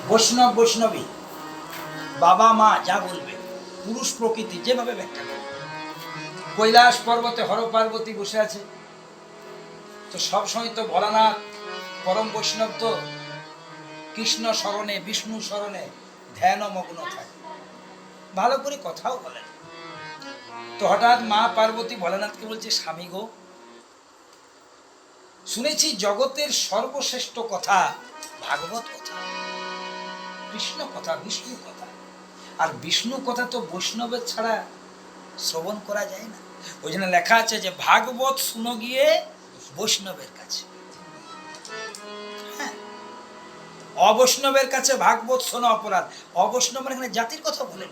বৈষ্ণব বৈষ্ণবী, বাবা মা যা বলবে, পুরুষ প্রকৃতি যেভাবে ব্যাখ্যা করবে। কৈলাস পর্বতে হর পার্বতী বসে আছে, তো সবসময় তো ভোলানাথ পরম বৈষ্ণব তো কৃষ্ণ স্মরণে বিষ্ণু স্মরণে ধ্যান মগ্ন থাকে, ভালো করে কথাও বলেন। তো হঠাৎ মা পার্বতী ভোলানাথকে বলছে, স্বামী গো, শুনেছি জগতের সর্বশ্রেষ্ঠ কথা ভাগবত কথা, কৃষ্ণ কথা, বিষ্ণু কথা। আর বিষ্ণু কথা তো বৈষ্ণবের ছাড়া শ্রবণ করা যায় না। ওই জন্য লেখা আছে যে ভাগবত শুনো গিয়ে বৈষ্ণবের কাছে। হ্যাঁ, অবৈষ্ণবের কাছে ভাগবত শোনা অপরাধ। অবৈষ্ণব মানে এখানে জাতির কথা বলেন,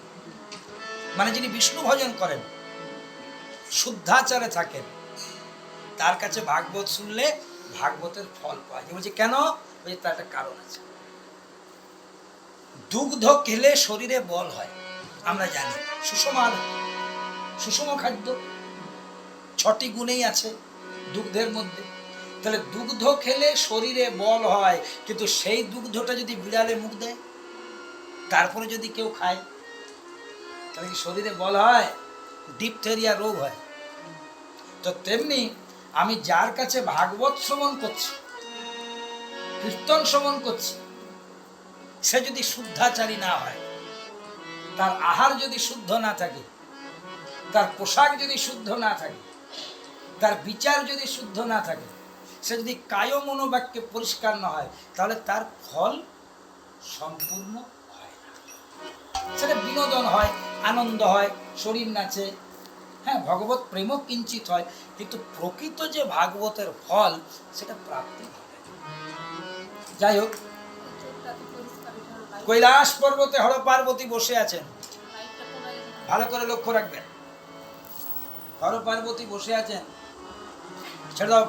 মানে যিনি বিষ্ণু ভজন করেন, শুদ্ধাচারে থাকেন, তার কাছে ভাগবত শুনলে ভাগবতের ফল পাওয়া যায়। বলছে কেন? বলছে তার একটা কারণ আছে। দুগ্ধ খেলে শরীরে বল হয়, আমরা জানি। সুষম খাদ্য, 6টি গুণেই আছে দুগ্ধের মধ্যে। তাহলে দুগ্ধ খেলে শরীরে বল হয়, কিন্তু সেই দুগ্ধটা যদি বিড়ালে মুখ দেয়, তারপরে যদি কেউ খায়, তাহলে কি শরীরে বল হয়? ডিপথেরিয়া রোগ হয়। তো তেমনি আমি যার কাছে ভাগবত শ্রবণ করছি, কীর্তন শ্রবণ করছি, সে যদি শুদ্ধাচারী না হয়, তার আহার যদি শুদ্ধ না থাকে, তার পোশাক যদি শুদ্ধ না থাকে, তার বিচার যদি শুদ্ধ না থাকে, সে যদি কায় মনোবাক্যে পরিষ্কার না হয়, তাহলে তার ফল সম্পূর্ণ হয় না। সেটা বিনোদন হয়, আনন্দ হয়, শরীর নাচে, হ্যাঁ, ভগবত প্রেম কিঞ্চিত হয়, কিন্তু প্রকৃত যে ভাগবতের ফল সেটা প্রাপ্তি হবে। যাই হোক, কৈলাস পর্বতে হর পার্বতী বসে আছেন, ভালো করে লক্ষ্য রাখবেন। হর পার্বতী বসে আছেন, ছেড়ে দাও।